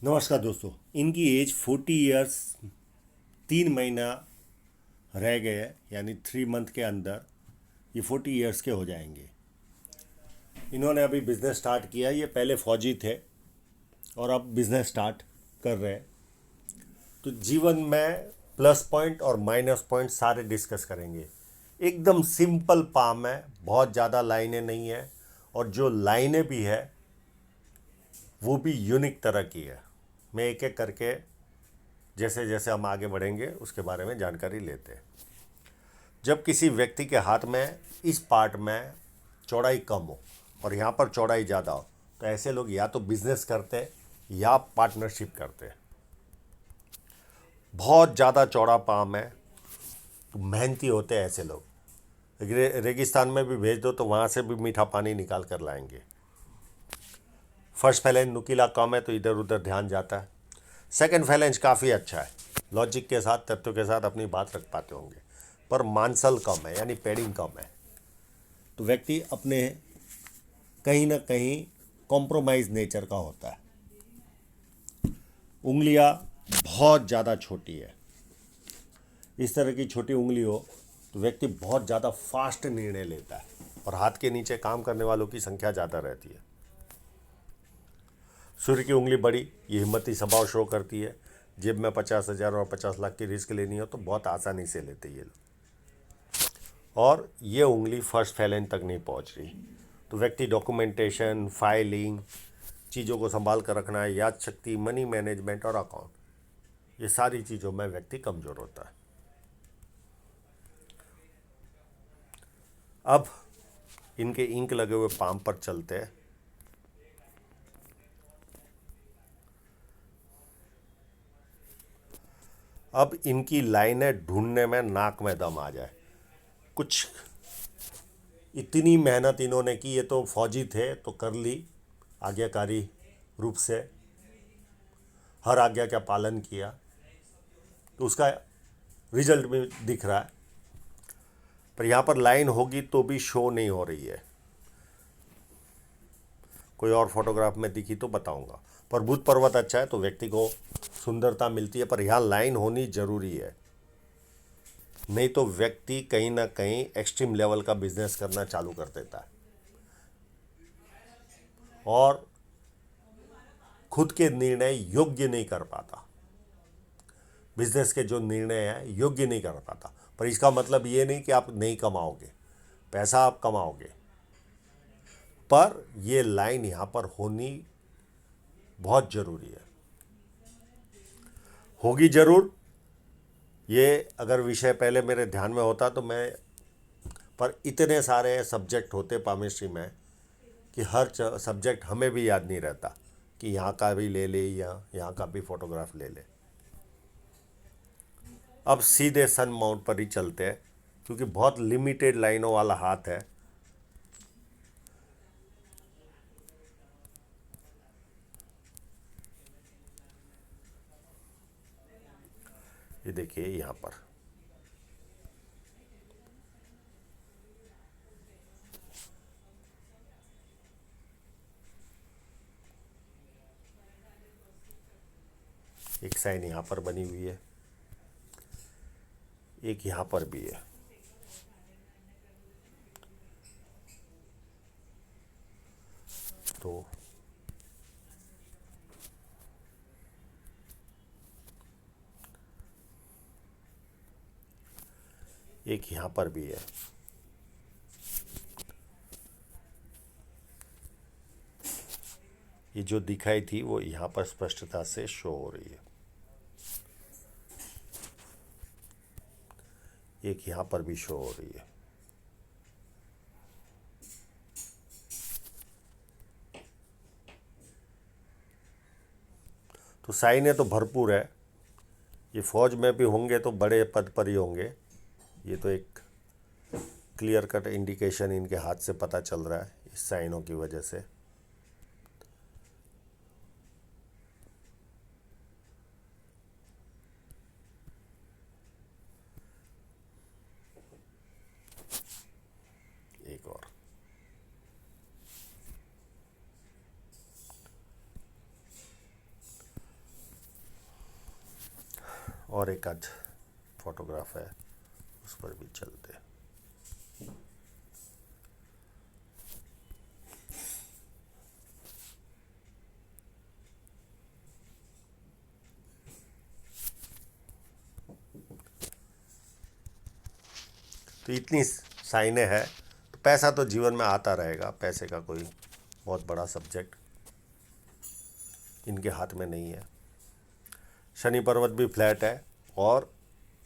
नमस्कार दोस्तों। इनकी एज 40 ईयर्स 3 महीना रह गए, यानी 3 मंथ के अंदर ये 40 ईयर्स के हो जाएंगे। इन्होंने अभी बिज़नेस स्टार्ट किया। ये पहले फौजी थे और अब बिज़नेस स्टार्ट कर रहे हैं। तो जीवन में प्लस पॉइंट और माइनस पॉइंट सारे डिस्कस करेंगे। एकदम सिंपल पाम है, बहुत ज़्यादा लाइनें नहीं है, और जो लाइनें भी है वो भी यूनिक तरह की है। मैं एक एक करके जैसे जैसे हम आगे बढ़ेंगे उसके बारे में जानकारी लेते हैं। जब किसी व्यक्ति के हाथ में इस पार्ट में चौड़ाई कम हो और यहाँ पर चौड़ाई ज़्यादा हो, तो ऐसे लोग या तो बिजनेस करते हैं या पार्टनरशिप करते हैं। बहुत ज़्यादा चौड़ा पाम है तो मेहनती होते हैं ऐसे लोग। रेगिस्तान में भी भेज दो तो वहाँ से भी मीठा पानी निकाल कर लाएंगे। फर्स्ट फैलेंज नुकीला कम है तो इधर उधर ध्यान जाता है। सेकंड फैलेंज काफ़ी अच्छा है, लॉजिक के साथ तत्व के साथ अपनी बात रख पाते होंगे, पर मांसल कम है, यानी पैडिंग कम है। तो व्यक्ति अपने कहीं ना कहीं कॉम्प्रोमाइज नेचर का होता है। उंगलियां बहुत ज़्यादा छोटी है। इस तरह की छोटी उंगली हो तो व्यक्ति बहुत ज़्यादा फास्ट निर्णय लेता है, और हाथ के नीचे काम करने वालों की संख्या ज़्यादा रहती है। सूर्य की उंगली बड़ी, ये हिम्मती स्वभाव शो करती है। जेब में 50,000 और 50 लाख की रिस्क लेनी हो तो बहुत आसानी से लेते ये लोग। और ये उंगली फर्स्ट फैलेंज तक नहीं पहुंच रही, तो व्यक्ति डॉक्यूमेंटेशन, फाइलिंग, चीज़ों को संभाल कर रखना, याद शक्ति, मनी मैनेजमेंट और अकाउंट, ये सारी चीज़ों में व्यक्ति कमज़ोर होता है। अब इनके इंक लगे हुए पाम पर चलते हैं। अब इनकी लाइनें ढूंढने में नाक में दम आ जाए। कुछ इतनी मेहनत इन्होंने की, ये तो फौजी थे तो कर ली आज्ञाकारी रूप से, हर आज्ञा का पालन किया, तो उसका रिजल्ट भी दिख रहा है। पर यहाँ पर लाइन होगी तो भी शो नहीं हो रही है। कोई और फोटोग्राफ में दिखी तो बताऊंगा। पर भूत पर्वत अच्छा है तो व्यक्ति को सुंदरता मिलती है, पर यहाँ लाइन होनी जरूरी है। नहीं तो व्यक्ति कहीं ना कहीं एक्सट्रीम लेवल का बिजनेस करना चालू कर देता है और खुद के निर्णय योग्य नहीं कर पाता। बिजनेस के जो निर्णय हैं योग्य नहीं कर पाता। पर इसका मतलब ये नहीं कि आप नहीं कमाओगे, पैसा आप कमाओगे, पर ये लाइन यहाँ पर होनी बहुत ज़रूरी है। होगी ज़रूर। ये अगर विषय पहले मेरे ध्यान में होता तो मैं, पर इतने सारे सब्जेक्ट होते पामिस्ट्री में कि हर सब्जेक्ट हमें भी याद नहीं रहता कि यहाँ का भी ले ले या यहाँ का भी फोटोग्राफ ले ले। अब सीधे सन माउंट पर ही चलते हैं, क्योंकि बहुत लिमिटेड लाइनों वाला हाथ है। ये देखिए यहाँ पर एक साइन यहाँ पर बनी हुई है, एक यहाँ पर भी है। तो एक यहाँ पर भी है। ये जो दिखाई थी वो यहाँ पर स्पष्टता से शो हो रही है। एक यहाँ पर भी शो हो रही है। तो साइनें तो भरपूर है। ये फौज में भी होंगे तो बड़े पद पर ही होंगे। ये तो एक क्लियर कट इंडिकेशन इनके हाथ से पता चल रहा है इस साइनों की वजह से। एक और और एक आध फोटोग्राफ है, उस पर भी चलते हैं। तो इतनी साइनें हैं, तो पैसा तो जीवन में आता रहेगा, पैसे का कोई बहुत बड़ा सब्जेक्ट इनके हाथ में नहीं है। शनि पर्वत भी फ्लैट है, और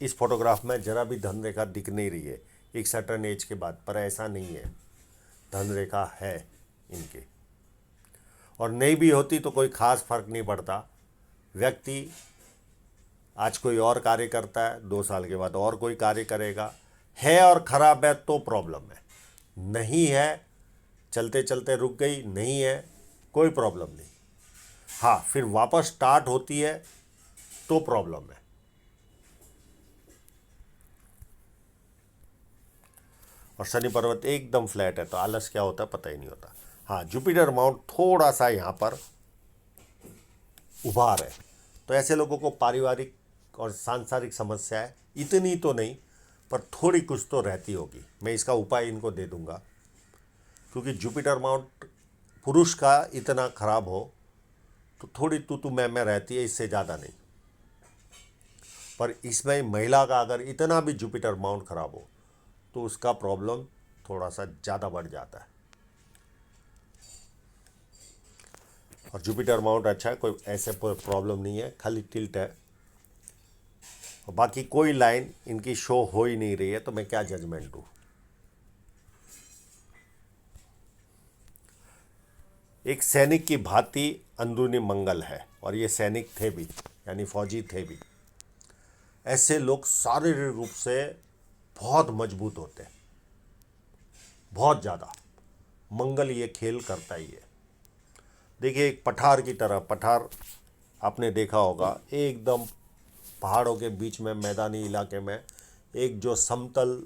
इस फोटोग्राफ में जरा भी धन रेखा दिख नहीं रही है एक सर्टन एज के बाद, पर ऐसा नहीं है, धन रेखा है इनके। और नहीं भी होती तो कोई खास फर्क नहीं पड़ता। व्यक्ति आज कोई और कार्य करता है, 2 साल के बाद और कोई कार्य करेगा। है और खराब है तो प्रॉब्लम है, नहीं है चलते चलते रुक गई, नहीं है कोई प्रॉब्लम नहीं। हाँ, फिर वापस स्टार्ट होती है तो प्रॉब्लम है। और शनि पर्वत एकदम फ्लैट है, तो आलस क्या होता है पता ही नहीं होता। हाँ, जुपिटर माउंट थोड़ा सा यहाँ पर उभार है, तो ऐसे लोगों को पारिवारिक और सांसारिक समस्याएं इतनी तो नहीं, पर थोड़ी कुछ तो रहती होगी। मैं इसका उपाय इनको दे दूंगा, क्योंकि जुपिटर माउंट पुरुष का इतना खराब हो तो थोड़ी तू मैं रहती है, इससे ज़्यादा नहीं। पर इसमें महिला का अगर इतना भी जुपिटर माउंट खराब हो तो उसका प्रॉब्लम थोड़ा सा ज़्यादा बढ़ जाता है। और जुपिटर माउंट अच्छा है, कोई ऐसे प्रॉब्लम नहीं है, खाली टिल्ट है। और बाकी कोई लाइन इनकी शो हो ही नहीं रही है, तो मैं क्या जजमेंट दूँ। एक सैनिक की भांति अंदरूनी मंगल है, और ये सैनिक थे भी, यानी फौजी थे भी। ऐसे लोग शारीरिक रूप से बहुत मजबूत होते हैं, बहुत ज़्यादा। मंगल ये खेल करता ही है। देखिए, एक पठार की तरह, पठार आपने देखा होगा, एकदम पहाड़ों के बीच में मैदानी इलाके में एक जो समतल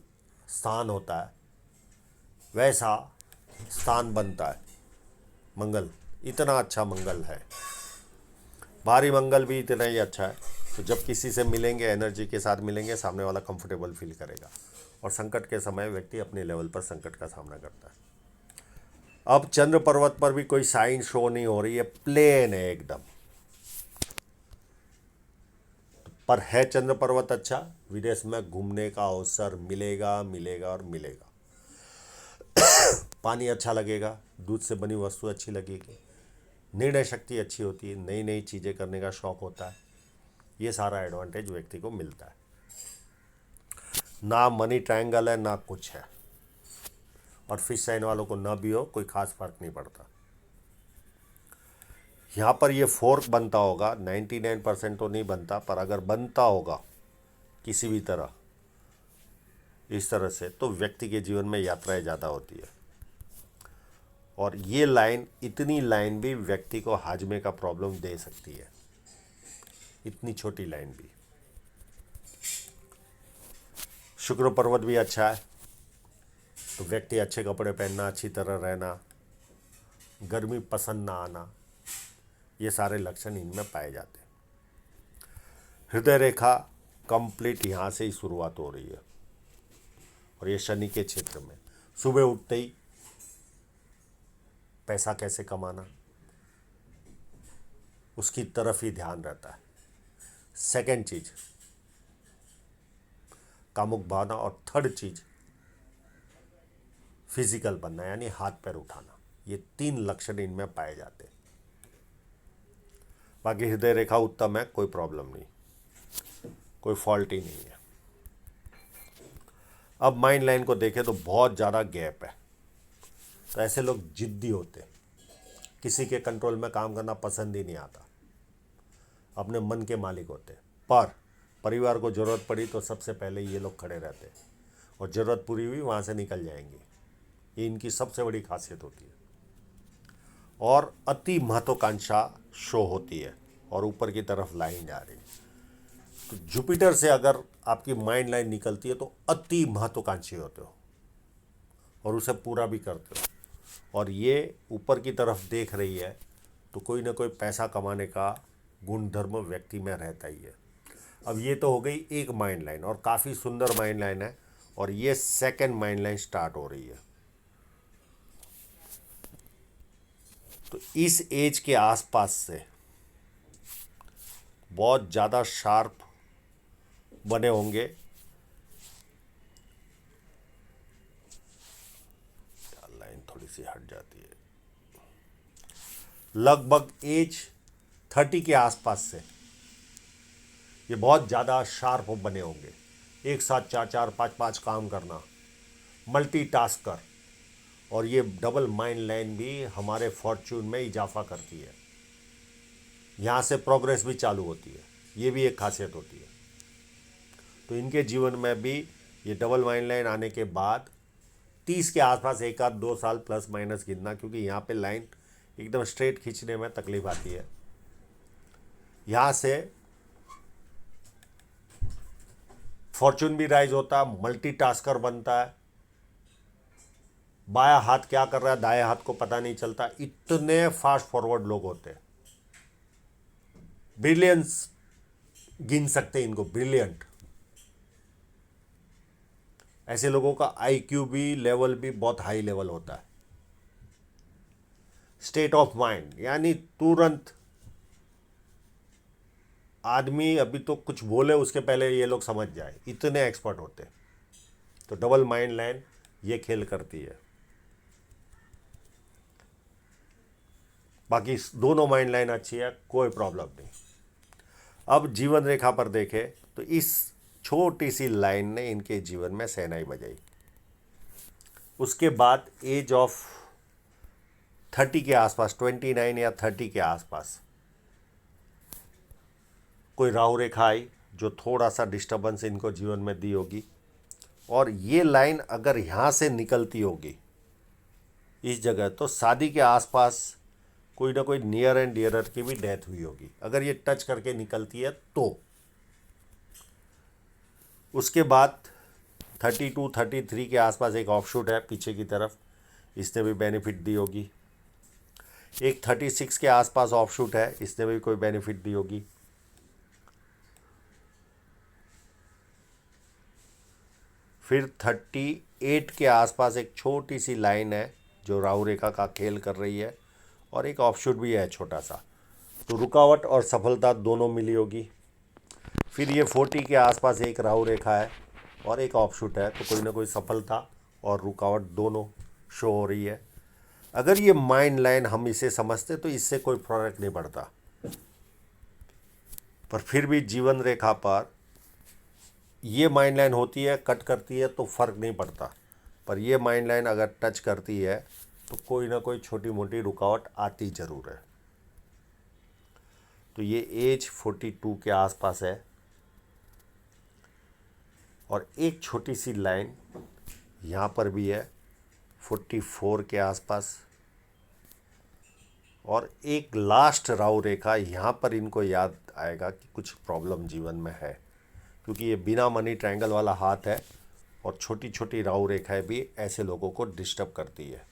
स्थान होता है, वैसा स्थान बनता है मंगल। इतना अच्छा मंगल है, भारी मंगल भी इतना ही अच्छा है। तो जब किसी से मिलेंगे, एनर्जी के साथ मिलेंगे, सामने वाला कंफर्टेबल फील करेगा। और संकट के समय व्यक्ति अपने लेवल पर संकट का सामना करता है। अब चंद्र पर्वत पर भी कोई साइन शो नहीं हो रही है, प्लेन है एकदम। पर है चंद्र पर्वत अच्छा, विदेश में घूमने का अवसर मिलेगा, मिलेगा और मिलेगा। पानी अच्छा लगेगा, दूध से बनी वस्तु अच्छी लगेगी, निर्णय शक्ति अच्छी होती है, नई नई चीज़ें करने का शौक होता है। ये सारा एडवांटेज व्यक्ति को मिलता है। ना मनी ट्रायंगल है, ना कुछ है। और फिश साइन वालों को ना भी हो, कोई खास फर्क नहीं पड़ता। यहाँ पर ये फोर्क बनता होगा, 99% तो नहीं बनता, पर अगर बनता होगा किसी भी तरह इस तरह से, तो व्यक्ति के जीवन में यात्राएं ज़्यादा होती है। और ये लाइन, इतनी लाइन भी व्यक्ति को हाजमे का प्रॉब्लम दे सकती है, इतनी छोटी लाइन भी। शुक्र पर्वत भी अच्छा है, तो व्यक्ति अच्छे कपड़े पहनना, अच्छी तरह रहना, गर्मी पसंद ना आना, ये सारे लक्षण इनमें पाए जाते हैं। हृदय रेखा कंप्लीट यहाँ से ही शुरुआत हो रही है, और ये शनि के क्षेत्र में। सुबह उठते ही पैसा कैसे कमाना, उसकी तरफ ही ध्यान रहता है। सेकंड चीज कामुक भावना, और थर्ड चीज फिजिकल बनना, यानी हाथ पैर उठाना। ये 3 लक्षण इनमें पाए जाते हैं। बाकी हृदय रेखा उत्तम है, कोई प्रॉब्लम नहीं, कोई फॉल्ट ही नहीं है। अब माइंड लाइन को देखें तो बहुत ज़्यादा गैप है। तो ऐसे लोग जिद्दी होते, किसी के कंट्रोल में काम करना पसंद ही नहीं आता, अपने मन के मालिक होते। पर परिवार को ज़रूरत पड़ी तो सबसे पहले ये लोग खड़े रहते, और ज़रूरत पूरी हुई वहाँ से निकल जाएंगे। ये इनकी सबसे बड़ी खासियत होती है। और अति महत्वाकांक्षा शो होती है, और ऊपर की तरफ लाइन जा रही है। तो जुपिटर से अगर आपकी माइंड लाइन निकलती है तो अति महत्वाकांक्षी होते हो, और उसे पूरा भी करते हो। और ये ऊपर की तरफ देख रही है, तो कोई ना कोई पैसा कमाने का गुणधर्म व्यक्ति में रहता ही है। अब ये तो हो गई एक माइंड लाइन और काफ़ी सुंदर माइंड लाइन है, और ये सेकंड माइंड लाइन स्टार्ट हो रही है। तो इस एज के आसपास से बहुत ज़्यादा शार्प बने होंगे। लाइन थोड़ी सी हट जाती है। लगभग एज 30 के आसपास से ये बहुत ज़्यादा शार्प बने होंगे। एक साथ चार चार पाँच पाँच काम करना, मल्टीटास्कर। और ये डबल माइंड लाइन भी हमारे फॉर्च्यून में इजाफा करती है, यहाँ से प्रोग्रेस भी चालू होती है, ये भी एक खासियत होती है। तो इनके जीवन में भी ये डबल माइंड लाइन आने के बाद 30 के आसपास एक आध 2 साल प्लस माइनस गिनना, क्योंकि यहाँ पे लाइन एकदम स्ट्रेट खींचने में तकलीफ आती है। यहाँ से फॉर्च्यून भी राइज होता है, मल्टीटास्कर बनता है, बायां हाथ क्या कर रहा है दाएं हाथ को पता नहीं चलता, इतने फास्ट फॉरवर्ड लोग होते हैं। ब्रिलियंस गिन सकते हैं इनको, ब्रिलियंट। ऐसे लोगों का आईक्यू भी लेवल भी बहुत हाई लेवल होता है। स्टेट ऑफ माइंड यानी तुरंत आदमी अभी तो कुछ बोले उसके पहले ये लोग समझ जाए, इतने एक्सपर्ट होते हैं। तो डबल माइंड लाइन ये खेल करती है। बाकी दोनों माइंड लाइन अच्छी है, कोई प्रॉब्लम नहीं। अब जीवन रेखा पर देखें तो इस छोटी सी लाइन ने इनके जीवन में शहनाई बजाई। उसके बाद एज ऑफ 30 के आसपास, 29 या 30 के आसपास कोई राहु रेखा आई जो थोड़ा सा डिस्टर्बेंस इनको जीवन में दी होगी। और ये लाइन अगर यहाँ से निकलती होगी इस जगह, तो शादी के आसपास कोई ना कोई नियर एंड डियरर की भी डेथ हुई होगी, अगर ये टच करके निकलती है तो। उसके बाद 32 33 के आसपास एक ऑफशूट है पीछे की तरफ, इसने भी बेनिफिट दी होगी। एक 36 के आसपास ऑफशूट है, इसने भी कोई बेनिफिट दी होगी। फिर 38 के आसपास एक छोटी सी लाइन है जो राहु रेखा का खेल कर रही है, और एक ऑफशूट भी है छोटा सा। तो रुकावट और सफलता दोनों मिली होगी। फिर ये 40 के आसपास एक राहु रेखा है और एक ऑफशूट है, तो कोई ना कोई सफलता और रुकावट दोनों शो हो रही है। अगर ये माइंड लाइन हम इसे समझते तो इससे कोई फर्क नहीं पड़ता, पर फिर भी जीवन रेखा पर ये माइंड लाइन होती है, कट करती है तो फर्क नहीं पड़ता, पर ये माइंड लाइन अगर टच करती है तो कोई ना कोई छोटी मोटी रुकावट आती ज़रूर है। तो ये एज 42 के आसपास है, और एक छोटी सी लाइन यहाँ पर भी है 44 के आसपास, और एक लास्ट राहु रेखा यहाँ पर इनको याद आएगा कि कुछ प्रॉब्लम जीवन में है, क्योंकि ये बिना मनी ट्रायंगल वाला हाथ है, और छोटी छोटी राहु रेखाएं भी ऐसे लोगों को डिस्टर्ब करती है,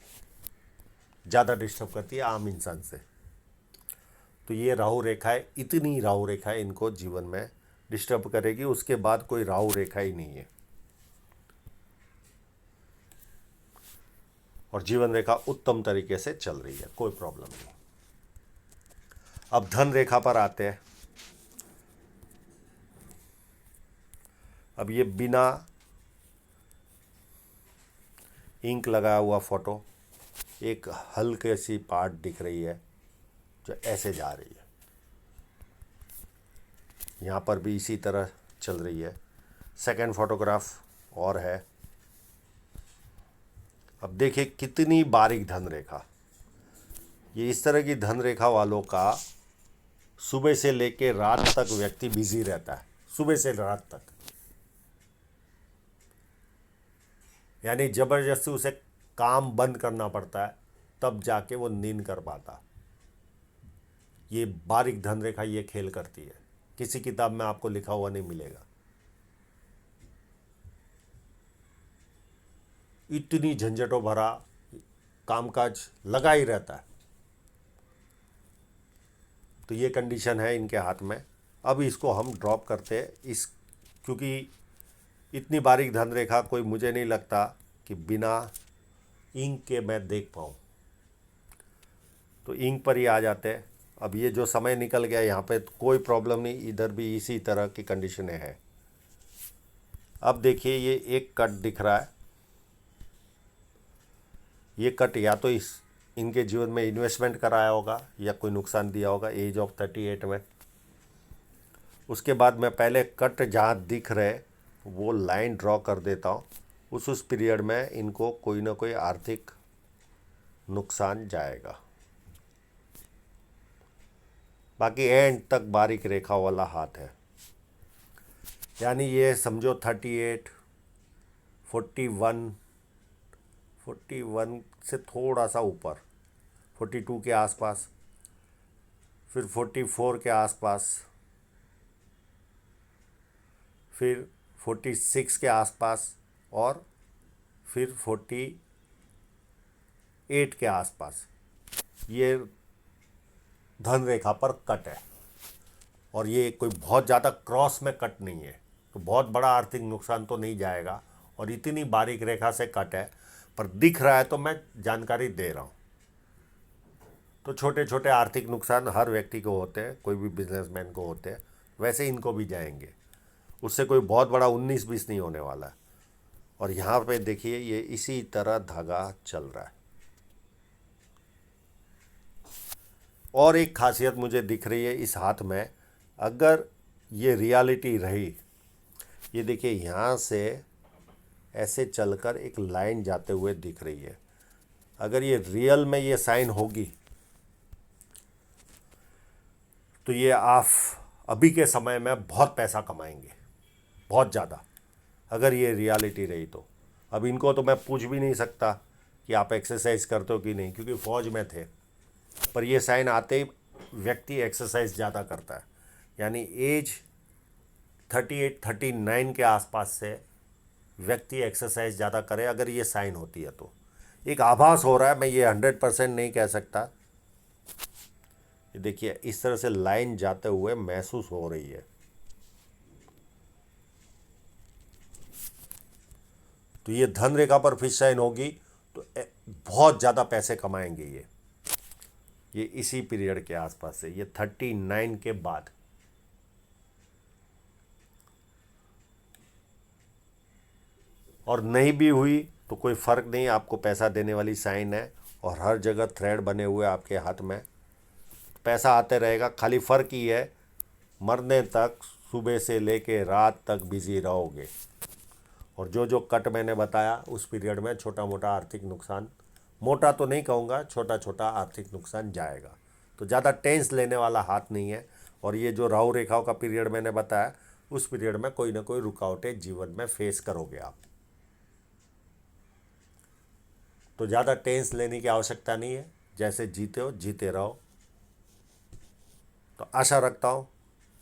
ज़्यादा डिस्टर्ब करती है आम इंसान से। तो ये राहु रेखाएं, इतनी राहु रेखाएं इनको जीवन में डिस्टर्ब करेगी, उसके बाद कोई राहु रेखा ही नहीं है, और जीवन रेखा उत्तम तरीके से चल रही है, कोई प्रॉब्लम नहीं। अब धन रेखा पर आते हैं। अब ये बिना इंक लगाया हुआ फोटो, एक हल्के सी पार्ट दिख रही है जो ऐसे जा रही है, यहाँ पर भी इसी तरह चल रही है। सेकंड फोटोग्राफ और है। अब देखिए कितनी बारीक धन रेखा। ये इस तरह की धन रेखा वालों का सुबह से लेके रात तक व्यक्ति बिजी रहता है, सुबह से रात तक, यानी ज़बरदस्ती उसे काम बंद करना पड़ता है तब जाके वो नींद कर पाता। ये बारीक धन रेखा ये खेल करती है, किसी किताब में आपको लिखा हुआ नहीं मिलेगा। इतनी झंझटों भरा कामकाज लगा ही रहता है। तो ये कंडीशन है इनके हाथ में। अब इसको हम ड्रॉप करते हैं इस, क्योंकि इतनी बारीक धन रेखा कोई मुझे नहीं लगता कि बिना इंक के मैं देख पाऊँ। तो इंक पर ही आ जाते हैं। अब ये जो समय निकल गया यहाँ पे तो कोई प्रॉब्लम नहीं, इधर भी इसी तरह की कंडीशनें हैं। अब देखिए ये एक कट दिख रहा है, ये कट या तो इस इनके जीवन में इन्वेस्टमेंट कराया होगा या कोई नुकसान दिया होगा एज ऑफ 38 में। उसके बाद मैं पहले कट जहाँ दिख रहे वो लाइन ड्रॉ कर देता हूँ, उस पीरियड में इनको कोई ना कोई आर्थिक नुकसान जाएगा। बाकी एंड तक बारीक रेखा वाला हाथ है, यानी ये समझो 38, 41, 41 से थोड़ा सा ऊपर 42 के आसपास, फिर 44 के आसपास, फिर 46 के आसपास और फिर 48 के आसपास ये धन रेखा पर कट है। और ये कोई बहुत ज़्यादा क्रॉस में कट नहीं है, तो बहुत बड़ा आर्थिक नुकसान तो नहीं जाएगा। और इतनी बारीक रेखा से कट है पर दिख रहा है तो मैं जानकारी दे रहा हूँ। तो छोटे छोटे आर्थिक नुकसान हर व्यक्ति को होते हैं, कोई भी बिजनेसमैन को होते हैं, वैसे इनको भी जाएंगे। उससे कोई बहुत बड़ा 19-20 नहीं होने वाला है। और यहाँ पे देखिए ये इसी तरह धागा चल रहा है। और एक खासियत मुझे दिख रही है इस हाथ में, अगर ये रियलिटी रही, ये देखिए यहाँ से ऐसे चलकर एक लाइन जाते हुए दिख रही है। अगर ये रियल में ये साइन होगी तो ये आप अभी के समय में बहुत पैसा कमाएंगे, बहुत ज़्यादा, अगर ये रियलिटी रही तो। अब इनको तो मैं पूछ भी नहीं सकता कि आप एक्सरसाइज करते हो कि नहीं, क्योंकि फ़ौज में थे। पर ये साइन आते ही व्यक्ति एक्सरसाइज ज़्यादा करता है, यानी एज 38-39 के आसपास से व्यक्ति एक्सरसाइज ज़्यादा करे अगर ये साइन होती है तो। एक आभास हो रहा है, मैं ये 100% नहीं कह सकता। ये देखिए इस तरह से लाइन जाते हुए महसूस हो रही है। तो ये धन रेखा पर फिश साइन होगी तो बहुत ज़्यादा पैसे कमाएंगे ये इसी पीरियड के आसपास से, ये 39 के बाद। और नहीं भी हुई तो कोई फ़र्क नहीं, आपको पैसा देने वाली साइन है और हर जगह थ्रेड बने हुए आपके हाथ में, पैसा आते रहेगा। खाली फ़र्क ही है मरने तक सुबह से लेके रात तक बिजी रहोगे। और जो जो कट मैंने बताया उस पीरियड में छोटा मोटा आर्थिक नुकसान, मोटा तो नहीं कहूँगा, छोटा छोटा आर्थिक नुकसान जाएगा। तो ज़्यादा टेंस लेने वाला हाथ नहीं है। और ये जो राहु रेखाओं का पीरियड मैंने बताया उस पीरियड में कोई ना कोई रुकावटें जीवन में फेस करोगे आप। तो ज़्यादा टेंस लेने की आवश्यकता नहीं है, जैसे जीते हो जीते रहो। तो आशा रखता हूँ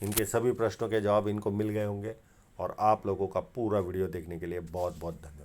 इनके सभी प्रश्नों के जवाब इनको मिल गए होंगे। और आप लोगों का पूरा वीडियो देखने के लिए बहुत बहुत धन्यवाद।